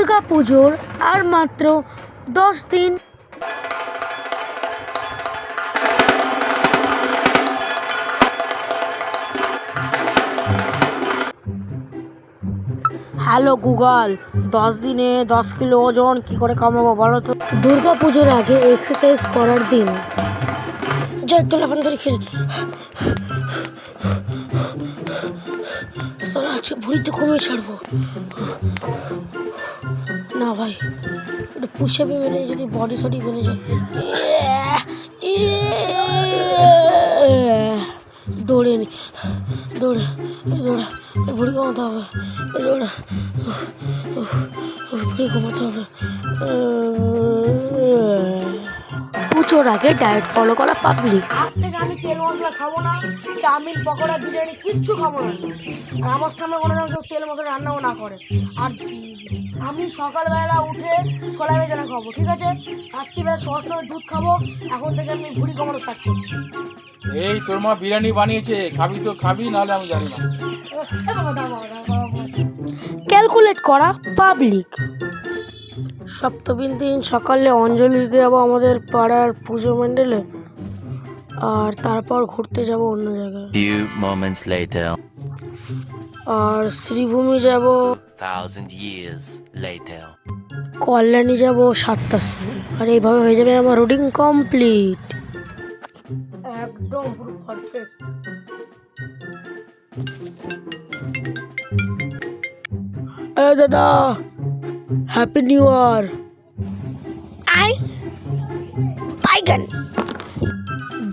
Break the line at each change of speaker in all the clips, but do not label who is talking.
দুর্গা পুজোর আর মাত্র 10 দিন। হ্যালো গুগল, 10 দিনে 10 কিলো ওজন কি করে কমাবো বলো তো? দুর্গা পুজোর আগে এক্সারসাইজ করার দিন। যাই টেলিফোন ধরে খেয়ে আজকে ভুড়িতে কমিয়ে ছাড়বো না ভাই, একটু পুষাবে বেড়ে যদি বডি সডি বেড়ে যায়। দৌড়ে নি, দৌড়ে দৌড়ে ভুড়ি কমাতে হবে, দৌড়ে ভুড়ি কমাতে হবে। পুজোর আগে ডায়েট ফলো করা পাবলিক। আজ থেকে আমি তেল মশলা খাবো না, চাউমিন পকোড়া বিরিয়ানি কিচ্ছু খাবো না। আর আমার সামনে কোনো কেউ তেল মশলা রান্নাও না করে। আর আমি সকালবেলা উঠে ছোলা ভেজানো খাবো, ঠিক আছে? রাত্রিবেলা 6টার সময় দুধ খাবো। এখন থেকে আমি ভুড়ি কমানো স্টার্ট করছি।
এই তোর মা বিরিয়ানি বানিয়েছে, খাবি তো খাবি, নাহলে আমি জানি না।
ক্যালকুলেট করা পাবলিক। সপ্তমীর দিন সকালে অঞ্জলি দিতে যাবো আমাদের পাড়ার পুজো মণ্ডলে, আর তারপর ঘুরতে যাব অন্য জায়গায়।
Few moments later.
আর শ্রীভূমি যাব
1000 years later.
কল্যাণী যাব 7টার সময়। আর এইভাবে হয়ে যাবে আমার রুটিন কমপ্লিট, একদম পুরো পারফেক্ট। এই দাদা, হ্যাপি নিউ ইয়ার। পাইগান।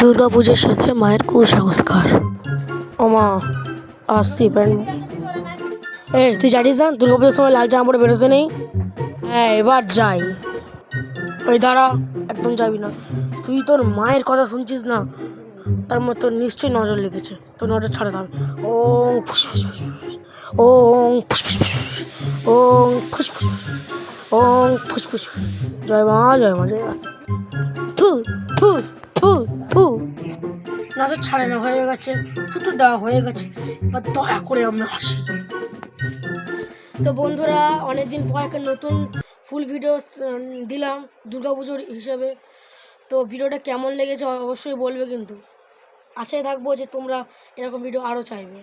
দুর্গা পুজোর সাথে মায়ের কুসংস্কার। ও মা, আসছি প্যান্ট। এই তুই জানিস না দুর্গা পুজোর সময় লাল জামা পরে বেরোতে নেই? হ্যাঁ এবার যাই। ওই দাঁড়া, একদম যাবি না। তুই তোর মায়ের কথা শুনছিস না, তার মধ্যে তোর নিশ্চয়ই নজর লেগেছে, তোর নজর ছাড়াতে হবে। ওং ফুসফুস, ওং ফুসফুস, ওং ফুসফুস, ওং ফুসফুস। জয় মা, জয় মা, জয় মা। থু থু থু থু। নজর ছাড়ে না, হয়ে গেছে, থুতু দেওয়া হয়ে গেছে, এবার দয়া করে আমি হাসি। তো বন্ধুরা, অনেকদিন পর একটা নতুন ফুল ভিডিও দিলাম দুর্গাপুজোর হিসেবে। তো ভিডিওটা কেমন লেগেছে অবশ্যই বলবে, কিন্তু আশায় থাকবো যে তোমরা এরকম ভিডিও আরও চাইবে।